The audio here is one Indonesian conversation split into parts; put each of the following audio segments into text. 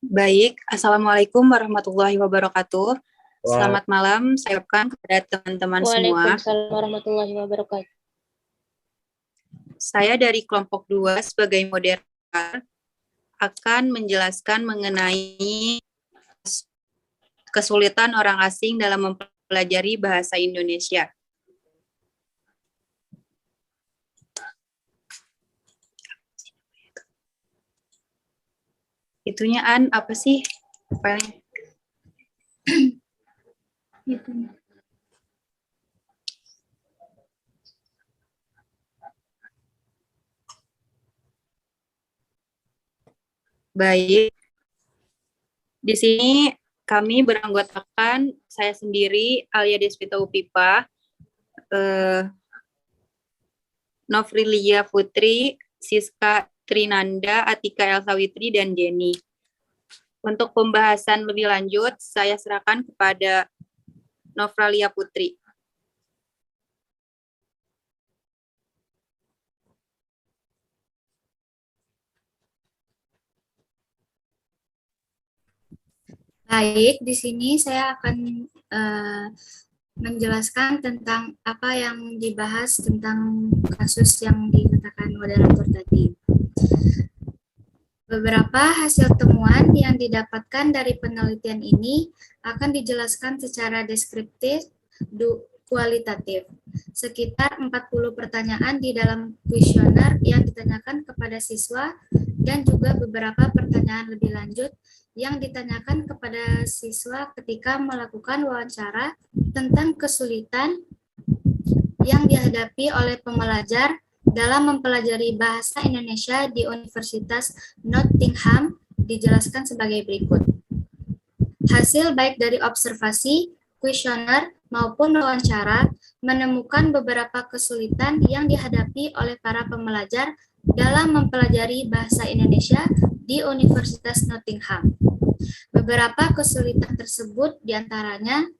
Baik, Assalamualaikum warahmatullahi wabarakatuh. Wah, Selamat malam, saya ucapkan kepada teman-teman semua. Waalaikumsalam warahmatullahi wabarakatuh. Saya dari kelompok 2 sebagai moderator akan menjelaskan mengenai kesulitan orang asing dalam mempelajari bahasa Indonesia. Itunya apa sih filenya? Baik, di sini kami beranggotakan saya sendiri, Alia Desvita Upipa, Novrilia Putri, Siska Trinanda, Atika Elsawitri, dan Jenny. Untuk pembahasan lebih lanjut, saya serahkan kepada Novralia Putri. Baik, di sini saya akan menjelaskan tentang apa yang dibahas tentang kasus yang dikatakan moderator tadi. Beberapa hasil temuan yang didapatkan dari penelitian ini akan dijelaskan secara deskriptif, kualitatif. Sekitar 40 pertanyaan di dalam kuesioner yang ditanyakan kepada siswa dan juga beberapa pertanyaan lebih lanjut yang ditanyakan kepada siswa ketika melakukan wawancara tentang kesulitan yang dihadapi oleh pembelajar dalam mempelajari bahasa Indonesia di Universitas Nottingham dijelaskan sebagai berikut. Hasil baik dari observasi, kuesioner, maupun wawancara menemukan beberapa kesulitan yang dihadapi oleh para pembelajar dalam mempelajari bahasa Indonesia di Universitas Nottingham. Beberapa kesulitan tersebut diantaranya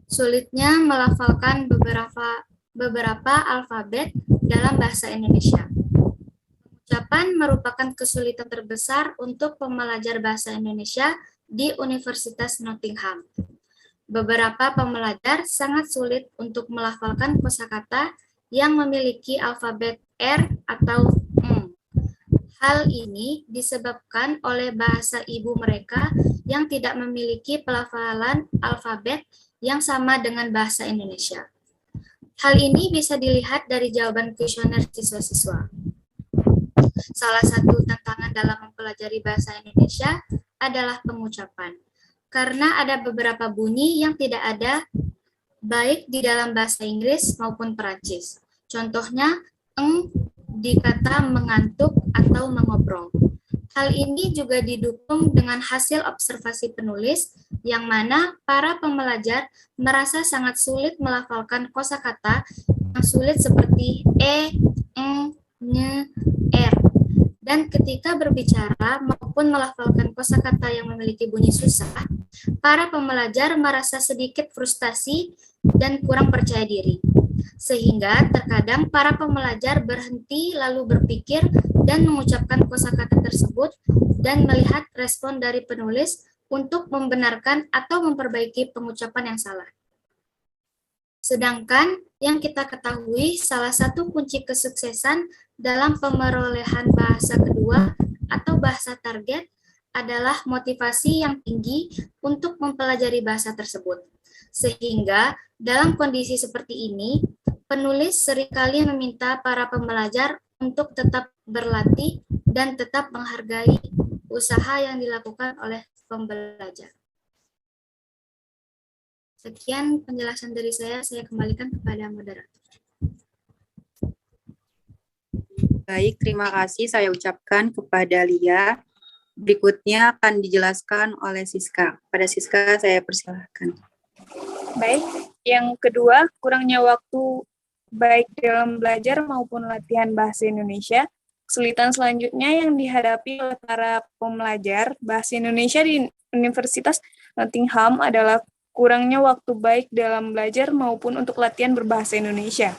sulitnya melafalkan beberapa alfabet dalam bahasa Indonesia. Pengucapan merupakan kesulitan terbesar untuk pembelajar bahasa Indonesia di Universitas Nottingham. Beberapa pembelajar sangat sulit untuk melafalkan kosakata yang memiliki alfabet R atau M. Hal ini disebabkan oleh bahasa ibu mereka yang tidak memiliki pelafalan alfabet yang sama dengan bahasa Indonesia. Hal ini bisa dilihat dari jawaban kuesioner siswa-siswa. Salah satu tantangan dalam mempelajari bahasa Indonesia adalah pengucapan. Karena ada beberapa bunyi yang tidak ada baik di dalam bahasa Inggris maupun Perancis. Contohnya, di kata mengantuk atau mengobrol. Hal ini juga didukung dengan hasil observasi penulis, yang mana para pembelajar merasa sangat sulit melafalkan kosakata yang sulit seperti r. Dan ketika berbicara maupun melafalkan kosakata yang memiliki bunyi susah, para pembelajar merasa sedikit frustasi dan kurang percaya diri. Sehingga terkadang para pembelajar berhenti lalu berpikir dan mengucapkan kosakata tersebut dan melihat respon dari penulis untuk membenarkan atau memperbaiki pengucapan yang salah. Sedangkan yang kita ketahui salah satu kunci kesuksesan dalam pemerolehan bahasa kedua atau bahasa target adalah motivasi yang tinggi untuk mempelajari bahasa tersebut. Sehingga dalam kondisi seperti ini, penulis seringkali meminta para pembelajar untuk tetap berlatih dan tetap menghargai usaha yang dilakukan oleh pembelajar. Sekian penjelasan dari saya kembalikan kepada moderator. Baik, terima kasih saya ucapkan kepada Lia. Berikutnya akan dijelaskan oleh Siska. Pada Siska saya persilahkan. Baik, yang kedua, kurangnya waktu baik dalam belajar maupun latihan bahasa Indonesia. Kesulitan selanjutnya yang dihadapi oleh para pembelajar bahasa Indonesia di Universitas Nottingham adalah kurangnya waktu baik dalam belajar maupun untuk latihan berbahasa Indonesia.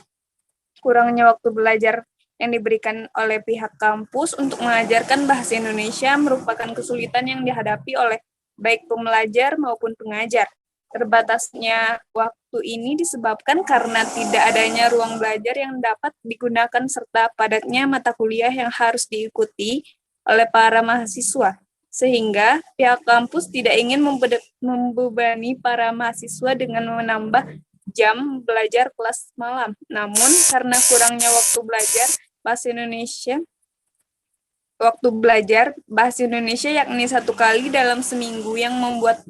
Kurangnya waktu belajar yang diberikan oleh pihak kampus untuk mengajarkan bahasa Indonesia merupakan kesulitan yang dihadapi oleh baik pembelajar maupun pengajar. Terbatasnya waktu ini disebabkan karena tidak adanya ruang belajar yang dapat digunakan serta padatnya mata kuliah yang harus diikuti oleh para mahasiswa. Sehingga pihak kampus tidak ingin membebani para mahasiswa dengan menambah jam belajar kelas malam. Namun karena kurangnya waktu belajar bahasa Indonesia yakni 1 kali dalam seminggu yang membuat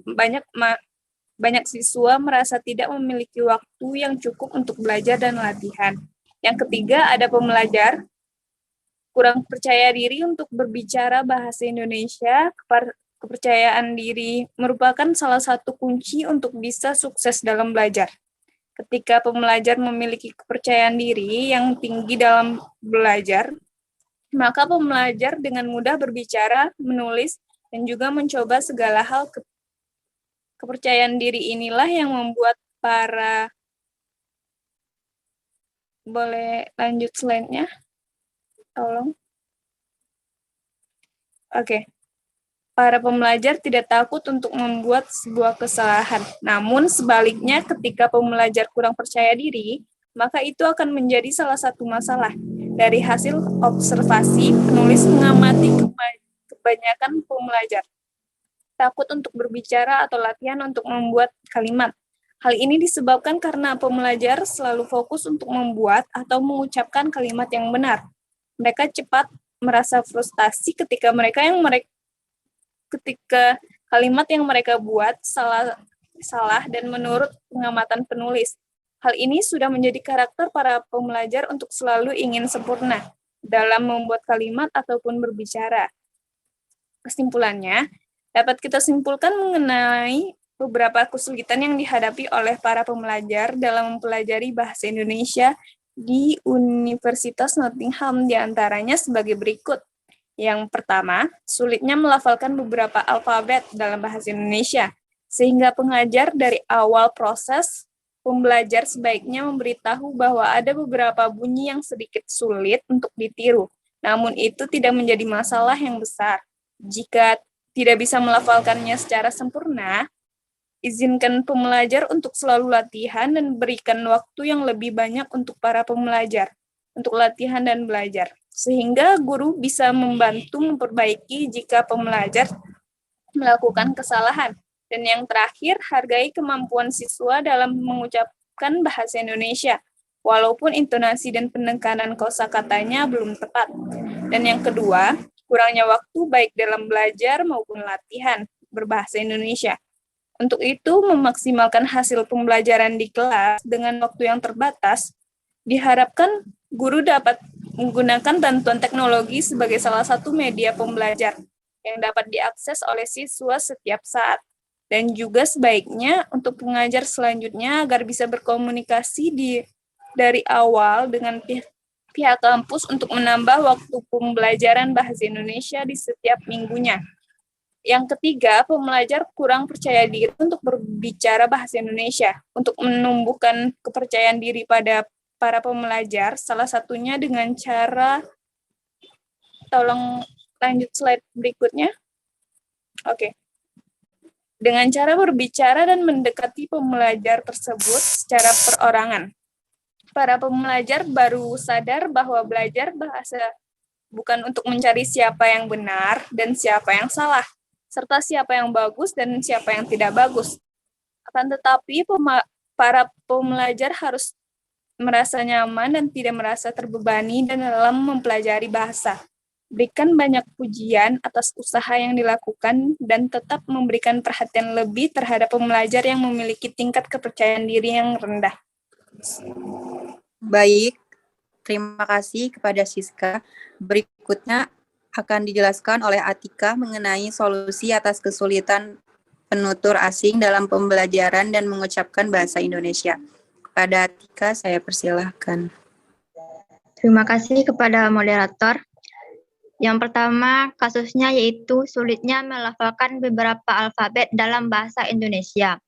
banyak siswa merasa tidak memiliki waktu yang cukup untuk belajar dan latihan. Yang ketiga, ada pembelajar kurang percaya diri untuk berbicara bahasa Indonesia. Kepercayaan diri merupakan salah satu kunci untuk bisa sukses dalam belajar. Ketika pembelajar memiliki kepercayaan diri yang tinggi dalam belajar, maka pembelajar dengan mudah berbicara, menulis, dan juga mencoba segala hal. Kepercayaan diri inilah yang membuat boleh lanjut slide-nya? Tolong. Oke. Para pembelajar tidak takut untuk membuat sebuah kesalahan. Namun sebaliknya ketika pembelajar kurang percaya diri, maka itu akan menjadi salah satu masalah. Dari hasil observasi, penulis mengamati kebanyakan pembelajar takut untuk berbicara atau latihan untuk membuat kalimat. Hal ini disebabkan karena pembelajar selalu fokus untuk membuat atau mengucapkan kalimat yang benar. Mereka cepat merasa frustasi ketika kalimat yang mereka buat salah dan menurut pengamatan penulis. Hal ini sudah menjadi karakter para pembelajar untuk selalu ingin sempurna dalam membuat kalimat ataupun berbicara. Kesimpulannya, dapat kita simpulkan mengenai beberapa kesulitan yang dihadapi oleh para pembelajar dalam mempelajari bahasa Indonesia di Universitas Nottingham, diantaranya sebagai berikut. Yang pertama, sulitnya melafalkan beberapa alfabet dalam bahasa Indonesia, sehingga pengajar dari awal proses pembelajar sebaiknya memberitahu bahwa ada beberapa bunyi yang sedikit sulit untuk ditiru. Namun itu tidak menjadi masalah yang besar. Jika tidak bisa melafalkannya secara sempurna, izinkan pembelajar untuk selalu latihan dan berikan waktu yang lebih banyak untuk para pembelajar, untuk latihan dan belajar, sehingga guru bisa membantu memperbaiki jika pembelajar melakukan kesalahan. Dan yang terakhir, hargai kemampuan siswa dalam mengucapkan bahasa Indonesia, walaupun intonasi dan penekanan kosakatanya belum tepat. Dan yang kedua, kurangnya waktu baik dalam belajar maupun latihan berbahasa Indonesia. Untuk itu, memaksimalkan hasil pembelajaran di kelas dengan waktu yang terbatas, diharapkan guru dapat menggunakan bantuan teknologi sebagai salah satu media pembelajar yang dapat diakses oleh siswa setiap saat. Dan juga sebaiknya untuk pengajar selanjutnya agar bisa berkomunikasi dari awal dengan pihak kampus untuk menambah waktu pembelajaran bahasa Indonesia di setiap minggunya. Yang ketiga, pembelajar kurang percaya diri untuk berbicara bahasa Indonesia. Untuk menumbuhkan kepercayaan diri pada para pembelajar, salah satunya dengan cara, tolong lanjut slide berikutnya. Oke. Dengan cara berbicara dan mendekati pembelajar tersebut secara perorangan. Para pembelajar baru sadar bahwa belajar bahasa bukan untuk mencari siapa yang benar dan siapa yang salah, serta siapa yang bagus dan siapa yang tidak bagus. Akan tetapi, para pembelajar harus merasa nyaman dan tidak merasa terbebani dalam mempelajari bahasa. Berikan banyak pujian atas usaha yang dilakukan dan tetap memberikan perhatian lebih terhadap pembelajar yang memiliki tingkat kepercayaan diri yang rendah. Baik, terima kasih kepada Siska. Berikutnya akan dijelaskan oleh Atika mengenai solusi atas kesulitan penutur asing dalam pembelajaran dan mengucapkan bahasa Indonesia. Kepada Atika, saya persilahkan. Terima kasih kepada moderator. Yang pertama, kasusnya yaitu sulitnya melafalkan beberapa alfabet dalam bahasa Indonesia.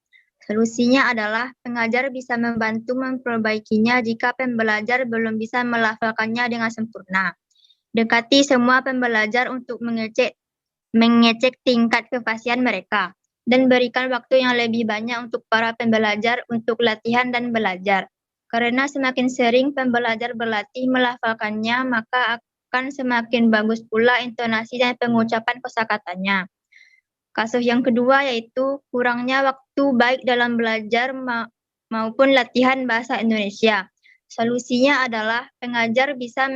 Solusinya adalah pengajar bisa membantu memperbaikinya jika pembelajar belum bisa melafalkannya dengan sempurna. Dekati semua pembelajar untuk mengecek tingkat kefasihan mereka, dan berikan waktu yang lebih banyak untuk para pembelajar untuk latihan dan belajar. Karena semakin sering pembelajar berlatih melafalkannya, maka akan semakin bagus pula intonasi dan pengucapan kosakatanya. Kasus yang kedua yaitu kurangnya waktu baik dalam belajar maupun latihan bahasa Indonesia. Solusinya adalah pengajar bisa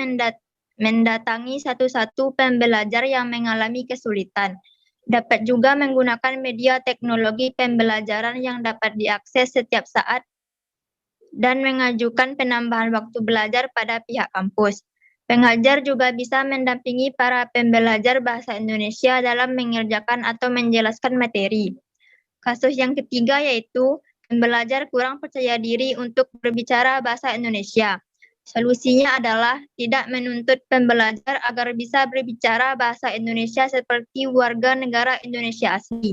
mendatangi satu-satu pembelajar yang mengalami kesulitan. Dapat juga menggunakan media teknologi pembelajaran yang dapat diakses setiap saat dan mengajukan penambahan waktu belajar pada pihak kampus. Pengajar juga bisa mendampingi para pembelajar bahasa Indonesia dalam mengerjakan atau menjelaskan materi. Kasus yang ketiga yaitu pembelajar kurang percaya diri untuk berbicara bahasa Indonesia. Solusinya adalah tidak menuntut pembelajar agar bisa berbicara bahasa Indonesia seperti warga negara Indonesia asli.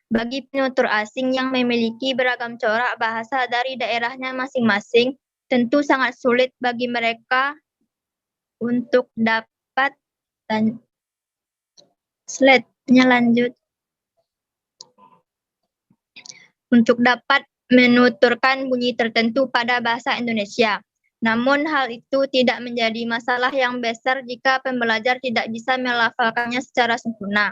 Bagi penutur asing yang memiliki beragam corak bahasa dari daerahnya masing-masing, tentu sangat sulit bagi mereka untuk dapat menuturkan bunyi tertentu pada bahasa Indonesia. Namun hal itu tidak menjadi masalah yang besar jika pembelajar tidak bisa melafalkannya secara sempurna.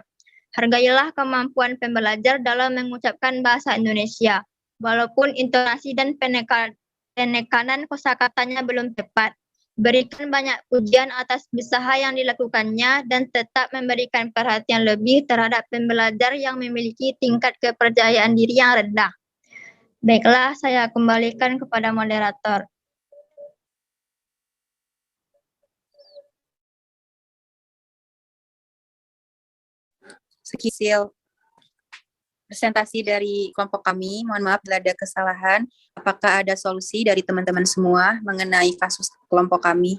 Hargailah kemampuan pembelajar dalam mengucapkan bahasa Indonesia, walaupun intonasi dan penekanan kosakatanya belum tepat. Berikan banyak pujian atas usaha yang dilakukannya dan tetap memberikan perhatian lebih terhadap pembelajar yang memiliki tingkat kepercayaan diri yang rendah. Baiklah, saya kembalikan kepada moderator. Sekian presentasi dari kelompok kami. Mohon maaf bila ada kesalahan. Apakah ada solusi dari teman-teman semua mengenai kasus kelompok kami?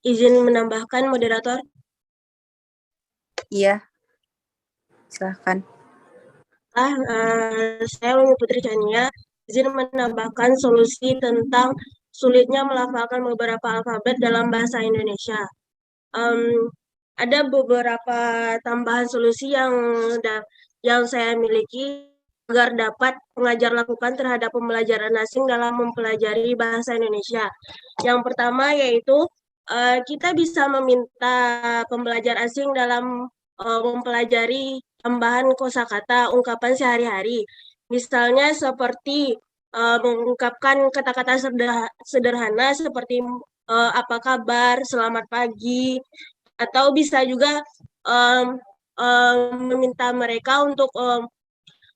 Izin menambahkan, moderator. Iya, silahkan. Saya Umi Putri Chania, izin menambahkan solusi tentang sulitnya melafalkan beberapa alfabet dalam bahasa Indonesia. Ada beberapa tambahan solusi yang saya miliki agar dapat pengajar lakukan terhadap pembelajaran asing dalam mempelajari bahasa Indonesia. Yang pertama yaitu kita bisa meminta pembelajar asing dalam mempelajari tambahan kosakata ungkapan sehari-hari. Misalnya seperti mengungkapkan kata-kata sederhana seperti apa kabar, selamat pagi, atau bisa juga meminta mereka untuk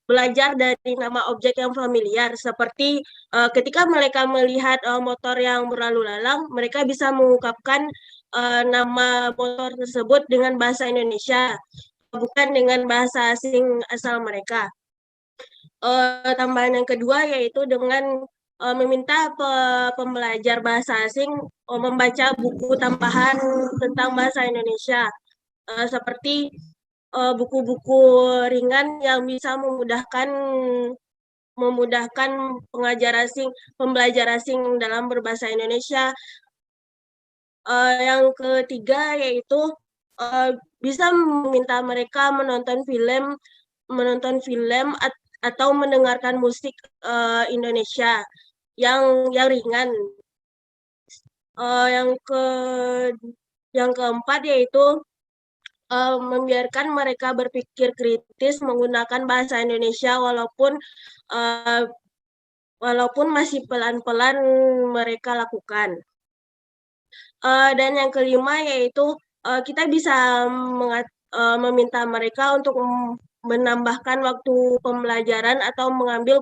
belajar dari nama objek yang familiar, seperti ketika mereka melihat motor yang berlalu lalang, mereka bisa mengungkapkan nama motor tersebut dengan bahasa Indonesia, bukan dengan bahasa asing asal mereka. Tambahan yang kedua yaitu dengan meminta pembelajar bahasa asing membaca buku tambahan tentang bahasa Indonesia, seperti buku-buku ringan yang bisa memudahkan pembelajar asing dalam berbahasa Indonesia. Yang ketiga yaitu bisa meminta mereka menonton film atau mendengarkan musik Indonesia yang ringan. Yang keempat yaitu membiarkan mereka berpikir kritis menggunakan bahasa Indonesia walaupun masih pelan-pelan mereka lakukan. Dan yang kelima yaitu kita bisa meminta mereka untuk menambahkan waktu pembelajaran atau mengambil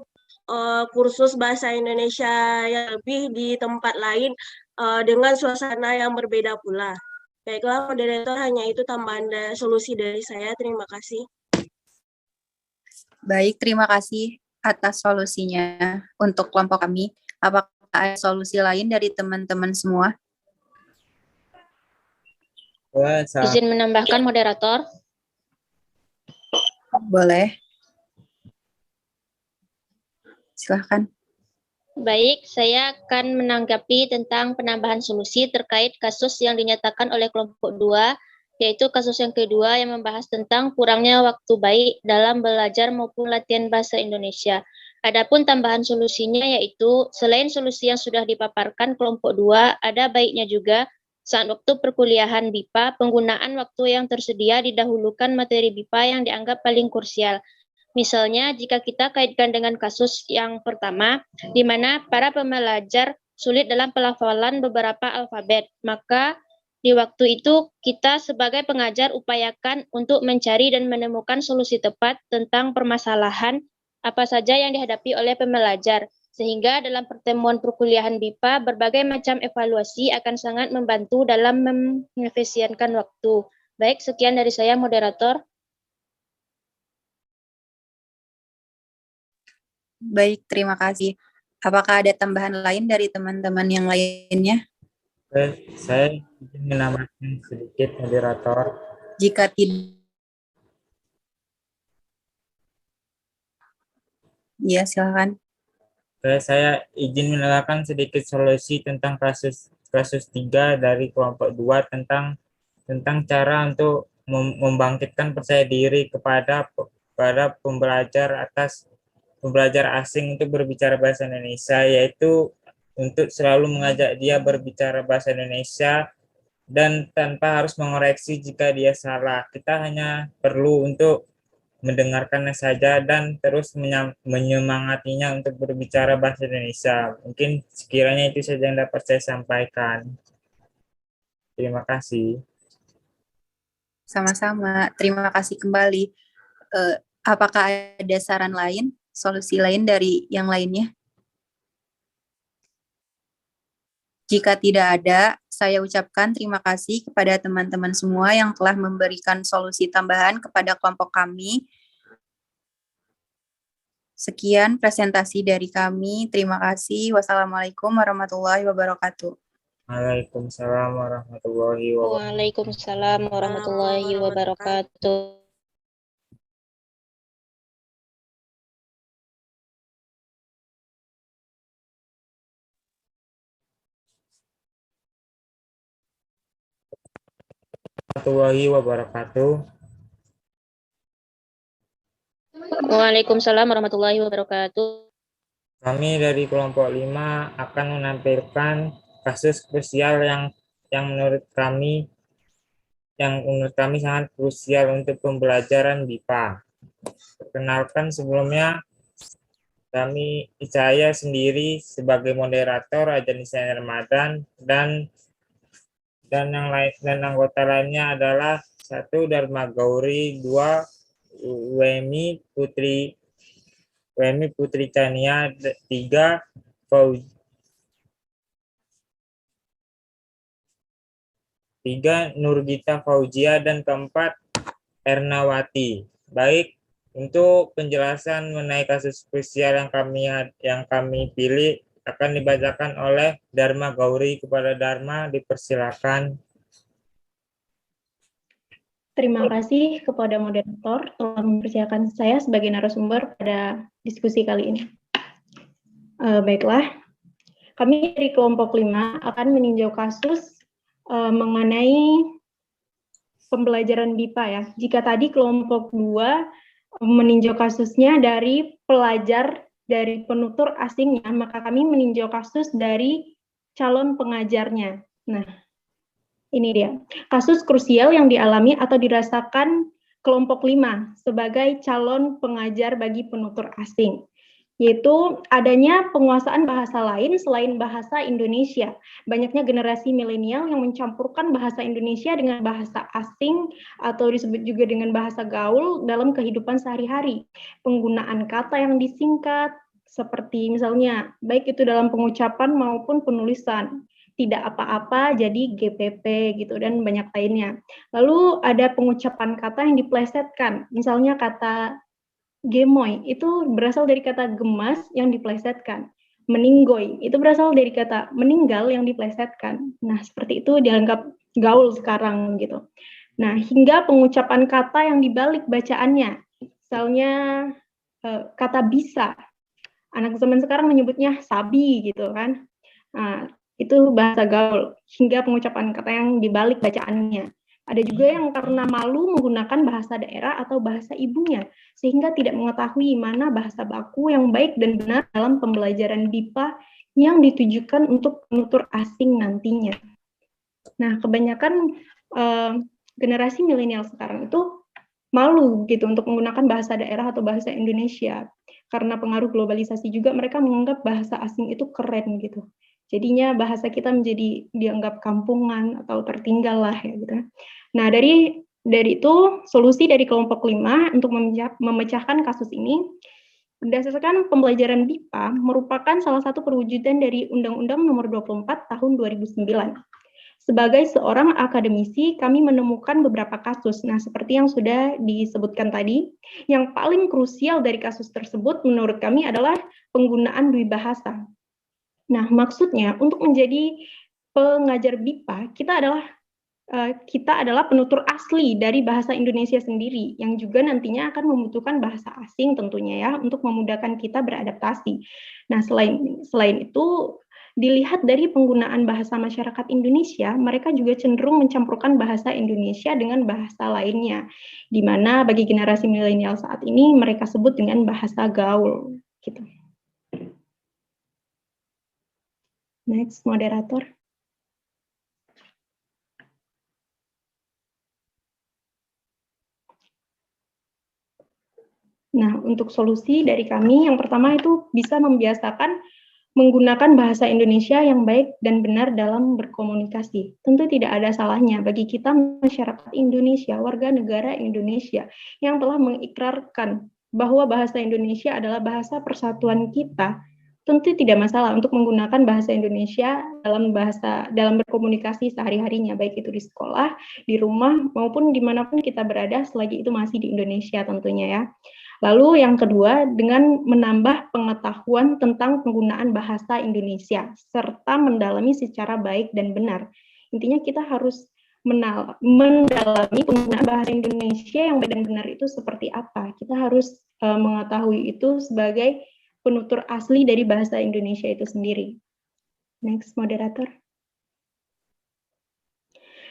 kursus bahasa Indonesia yang lebih di tempat lain dengan suasana yang berbeda pula. Baiklah, moderator, hanya itu tambahan solusi dari saya. Terima kasih. Baik, terima kasih atas solusinya untuk kelompok kami. Apakah ada solusi lain dari teman-teman semua? Izin menambahkan, moderator. Boleh. Silahkan. Baik, saya akan menanggapi tentang penambahan solusi terkait kasus yang dinyatakan oleh kelompok 2, yaitu kasus yang kedua yang membahas tentang kurangnya waktu baik dalam belajar maupun latihan bahasa Indonesia. Adapun tambahan solusinya yaitu selain solusi yang sudah dipaparkan kelompok 2, ada baiknya juga saat waktu perkuliahan BIPA, penggunaan waktu yang tersedia didahulukan materi BIPA yang dianggap paling krusial. Misalnya, jika kita kaitkan dengan kasus yang pertama, di mana para pembelajar sulit dalam pelafalan beberapa alfabet, maka di waktu itu kita sebagai pengajar upayakan untuk mencari dan menemukan solusi tepat tentang permasalahan apa saja yang dihadapi oleh pembelajar, sehingga dalam pertemuan perkuliahan BIPA, berbagai macam evaluasi akan sangat membantu dalam mengefisienkan waktu. Baik, sekian dari saya, moderator. Baik, terima kasih. Apakah ada tambahan lain dari teman-teman yang lainnya? Saya ingin menambahkan sedikit, moderator. Jika tidak, ya silakan. Saya izin menambahkan sedikit solusi tentang kasus 3 dari kelompok 2 tentang cara untuk membangkitkan percaya diri kepada pembelajar asing untuk berbicara bahasa Indonesia, yaitu untuk selalu mengajak dia berbicara bahasa Indonesia dan tanpa harus mengoreksi jika dia salah. Kita hanya perlu untuk mendengarkannya saja dan terus menyemangatinya untuk berbicara bahasa Indonesia. Mungkin sekiranya itu saja yang dapat saya sampaikan. Terima kasih. Sama-sama. Terima kasih kembali. Apakah ada saran lain, solusi lain dari yang lainnya? Jika tidak ada, saya ucapkan terima kasih kepada teman-teman semua yang telah memberikan solusi tambahan kepada kelompok kami. Sekian presentasi dari kami. Terima kasih. Wassalamualaikum warahmatullahi wabarakatuh. Waalaikumsalam warahmatullahi wabarakatuh. Waalaikumsalam warahmatullahi wabarakatuh. Warahmatullahi wabarakatuh. Waalaikumsalam warahmatullahi wabarakatuh. Kami dari kelompok 5 akan menampilkan kasus krusial yang menurut kami sangat krusial untuk pembelajaran BIPA. Perkenalkan sebelumnya, saya sendiri sebagai moderator Ajanisaya Ramadan dan anggota lainnya adalah 1 Dharma Gauri, 2 Wemi Putri Chania, 3 Nurgita Fauzia, dan 4 Ernawati. Baik, untuk penjelasan mengenai kasus krusial yang kami pilih akan dibacakan oleh Dharma Gauri. Kepada Dharma, dipersilakan. Terima kasih kepada moderator telah mempersilakan saya sebagai narasumber pada diskusi kali ini. Baiklah, kami dari kelompok 5 akan meninjau kasus mengenai pembelajaran BIPA ya. Jika tadi kelompok 2 meninjau kasusnya dari pelajar dari penutur asingnya, maka kami meninjau kasus dari calon pengajarnya. Nah, ini dia, kasus krusial yang dialami atau dirasakan kelompok 5 sebagai calon pengajar bagi penutur asing, yaitu adanya penguasaan bahasa lain selain bahasa Indonesia. Banyaknya generasi milenial yang mencampurkan bahasa Indonesia dengan bahasa asing atau disebut juga dengan bahasa gaul dalam kehidupan sehari-hari. Penggunaan kata yang disingkat, seperti misalnya, baik itu dalam pengucapan maupun penulisan. Tidak apa-apa jadi GPP gitu dan banyak lainnya. Lalu ada pengucapan kata yang diplesetkan, misalnya kata gemoy itu berasal dari kata gemas yang diplesetkan. Meninggoy itu berasal dari kata meninggal yang diplesetkan. Nah, seperti itu dianggap gaul sekarang gitu. Nah, hingga pengucapan kata yang dibalik bacaannya, misalnya kata bisa. Anak zaman sekarang menyebutnya sabi gitu kan. Nah, itu bahasa gaul hingga pengucapan kata yang dibalik bacaannya. Ada juga yang karena malu menggunakan bahasa daerah atau bahasa ibunya, sehingga tidak mengetahui mana bahasa baku yang baik dan benar dalam pembelajaran BIPA yang ditujukan untuk penutur asing nantinya. Nah, kebanyakan generasi milenial sekarang itu malu gitu untuk menggunakan bahasa daerah atau bahasa Indonesia. Karena pengaruh globalisasi juga mereka menganggap bahasa asing itu keren gitu. Jadinya bahasa kita menjadi dianggap kampungan atau tertinggal lah ya gitu. Nah, dari itu solusi dari kelompok 5 untuk memecahkan kasus ini berdasarkan pembelajaran BIPA merupakan salah satu perwujudan dari Undang-Undang Nomor 24 Tahun 2009. Sebagai seorang akademisi, kami menemukan beberapa kasus. Nah, seperti yang sudah disebutkan tadi, yang paling krusial dari kasus tersebut menurut kami adalah penggunaan dwibahasa. Nah, maksudnya untuk menjadi pengajar BIPA, kita adalah penutur asli dari bahasa Indonesia sendiri, yang juga nantinya akan membutuhkan bahasa asing tentunya ya, untuk memudahkan kita beradaptasi. Nah, selain itu, dilihat dari penggunaan bahasa masyarakat Indonesia, mereka juga cenderung mencampurkan bahasa Indonesia dengan bahasa lainnya, di mana bagi generasi milenial saat ini mereka sebut dengan bahasa gaul. Gitu. Next, moderator. Nah, untuk solusi dari kami, yang pertama itu bisa membiasakan menggunakan bahasa Indonesia yang baik dan benar dalam berkomunikasi. Tentu tidak ada salahnya bagi kita masyarakat Indonesia, warga negara Indonesia, yang telah mengikrarkan bahwa bahasa Indonesia adalah bahasa persatuan kita. Tentu tidak masalah untuk menggunakan bahasa Indonesia dalam berkomunikasi sehari-harinya, baik itu di sekolah, di rumah, maupun dimanapun kita berada selagi itu masih di Indonesia tentunya ya. Lalu yang kedua, dengan menambah pengetahuan tentang penggunaan bahasa Indonesia, serta mendalami secara baik dan benar. Intinya kita harus mendalami penggunaan bahasa Indonesia yang baik dan benar itu seperti apa. Kita harus mengetahui itu sebagai penutur asli dari bahasa Indonesia itu sendiri. Next, moderator.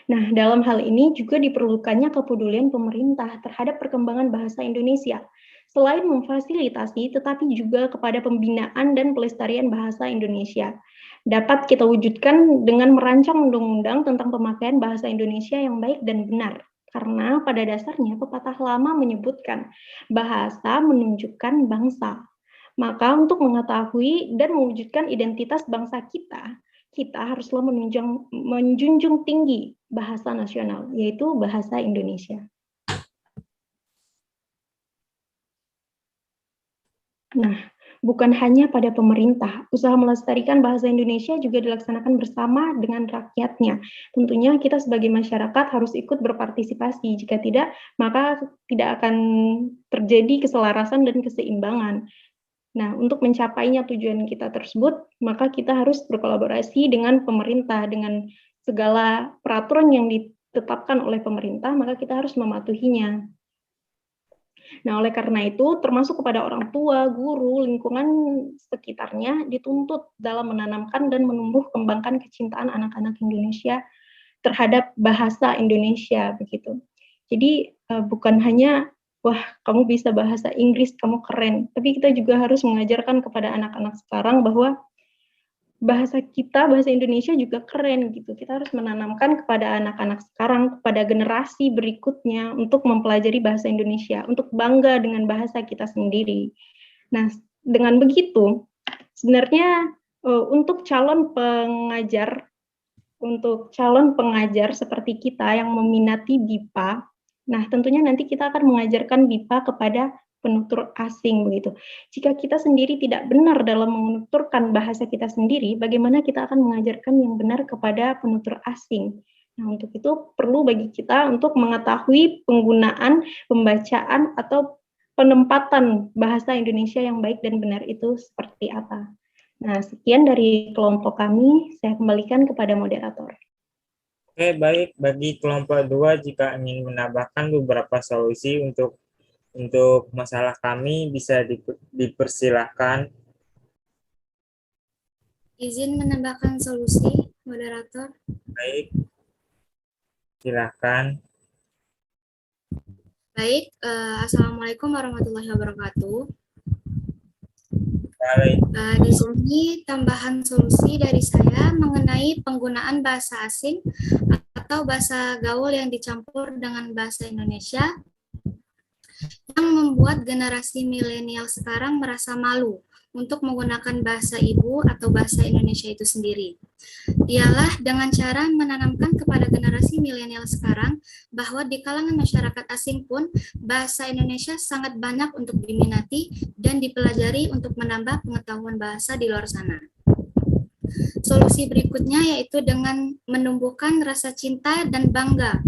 Nah, dalam hal ini juga diperlukannya kepedulian pemerintah terhadap perkembangan bahasa Indonesia. Selain memfasilitasi, tetapi juga kepada pembinaan dan pelestarian bahasa Indonesia. Dapat kita wujudkan dengan merancang undang-undang tentang pemakaian bahasa Indonesia yang baik dan benar. Karena pada dasarnya pepatah lama menyebutkan, bahasa menunjukkan bangsa. Maka untuk mengetahui dan mewujudkan identitas bangsa kita haruslah menjunjung tinggi bahasa nasional, yaitu bahasa Indonesia. Nah, bukan hanya pada pemerintah, usaha melestarikan bahasa Indonesia juga dilaksanakan bersama dengan rakyatnya. Tentunya kita sebagai masyarakat harus ikut berpartisipasi, jika tidak, maka tidak akan terjadi keselarasan dan keseimbangan. Nah, untuk mencapainya tujuan kita tersebut, maka kita harus berkolaborasi dengan pemerintah, dengan segala peraturan yang ditetapkan oleh pemerintah, maka kita harus mematuhinya. Nah, oleh karena itu, termasuk kepada orang tua, guru, lingkungan sekitarnya dituntut dalam menanamkan dan menumbuh kembangkan kecintaan anak-anak Indonesia terhadap bahasa Indonesia, begitu. Jadi, bukan hanya, wah, kamu bisa bahasa Inggris, kamu keren. Tapi kita juga harus mengajarkan kepada anak-anak sekarang bahwa bahasa kita, bahasa Indonesia juga keren gitu. Kita harus menanamkan kepada anak-anak sekarang, kepada generasi berikutnya untuk mempelajari bahasa Indonesia, untuk bangga dengan bahasa kita sendiri. Nah, dengan begitu, sebenarnya untuk calon pengajar seperti kita yang meminati BIPA, nah tentunya nanti kita akan mengajarkan BIPA kepada penutur asing begitu. Jika kita sendiri tidak benar dalam menuturkan bahasa kita sendiri, bagaimana kita akan mengajarkan yang benar kepada penutur asing? Nah, untuk itu perlu bagi kita untuk mengetahui penggunaan, pembacaan atau penempatan bahasa Indonesia yang baik dan benar itu seperti apa. Nah, sekian dari kelompok kami, saya kembalikan kepada moderator. Oke, baik. Bagi kelompok 2, jika ingin menambahkan beberapa solusi untuk untuk masalah kami bisa dipersilahkan. Izin menambahkan solusi, moderator. Baik, silakan. Baik, Assalamualaikum warahmatullahi wabarakatuh. Baik, Di sini tambahan solusi dari saya mengenai penggunaan bahasa asing atau bahasa gaul yang dicampur dengan bahasa Indonesia yang membuat generasi milenial sekarang merasa malu untuk menggunakan bahasa ibu atau bahasa Indonesia itu sendiri. Ialah dengan cara menanamkan kepada generasi milenial sekarang bahwa di kalangan masyarakat asing pun bahasa Indonesia sangat banyak untuk diminati dan dipelajari untuk menambah pengetahuan bahasa di luar sana. Solusi berikutnya yaitu dengan menumbuhkan rasa cinta dan bangga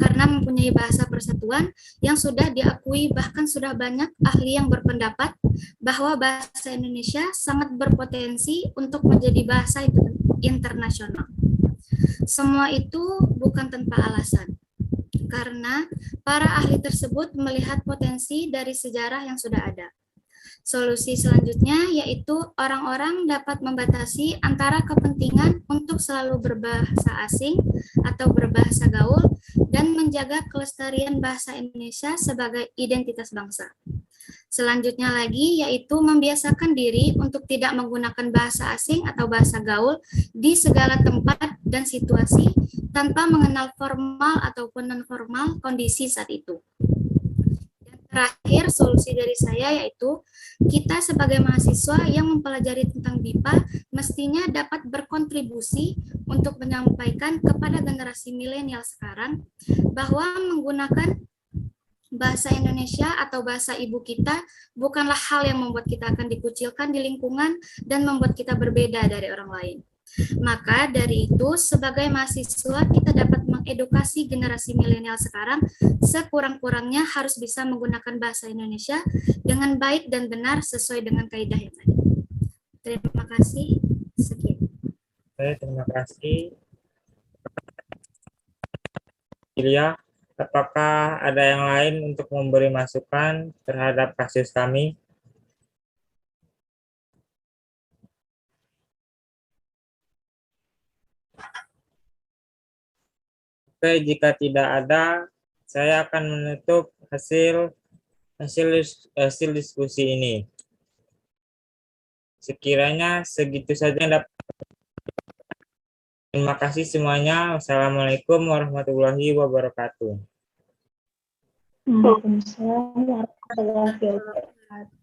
karena mempunyai bahasa persatuan yang sudah diakui, bahkan sudah banyak ahli yang berpendapat bahwa bahasa Indonesia sangat berpotensi untuk menjadi bahasa internasional. Semua itu bukan tanpa alasan, karena para ahli tersebut melihat potensi dari sejarah yang sudah ada. Solusi selanjutnya yaitu orang-orang dapat membatasi antara kepentingan untuk selalu berbahasa asing atau berbahasa gaul dan menjaga kelestarian bahasa Indonesia sebagai identitas bangsa. Selanjutnya lagi yaitu membiasakan diri untuk tidak menggunakan bahasa asing atau bahasa gaul di segala tempat dan situasi tanpa mengenal formal ataupun non-formal kondisi saat itu. Terakhir, solusi dari saya yaitu kita sebagai mahasiswa yang mempelajari tentang BIPA mestinya dapat berkontribusi untuk menyampaikan kepada generasi milenial sekarang bahwa menggunakan bahasa Indonesia atau bahasa ibu kita bukanlah hal yang membuat kita akan dikucilkan di lingkungan dan membuat kita berbeda dari orang lain. Maka dari itu, sebagai mahasiswa kita dapat mengedukasi generasi milenial sekarang sekurang-kurangnya harus bisa menggunakan bahasa Indonesia dengan baik dan benar sesuai dengan kaidah yang tadi. Terima kasih. Sekian. Oke, terima kasih. Ilya, apakah ada yang lain untuk memberi masukan terhadap kasus kami? Oke, jika tidak ada, saya akan menutup hasil diskusi ini. Sekiranya segitu saja yang dapat. Terima kasih semuanya. Wassalamualaikum warahmatullahi wabarakatuh. Waalaikumsalam warahmatullahi wabarakatuh.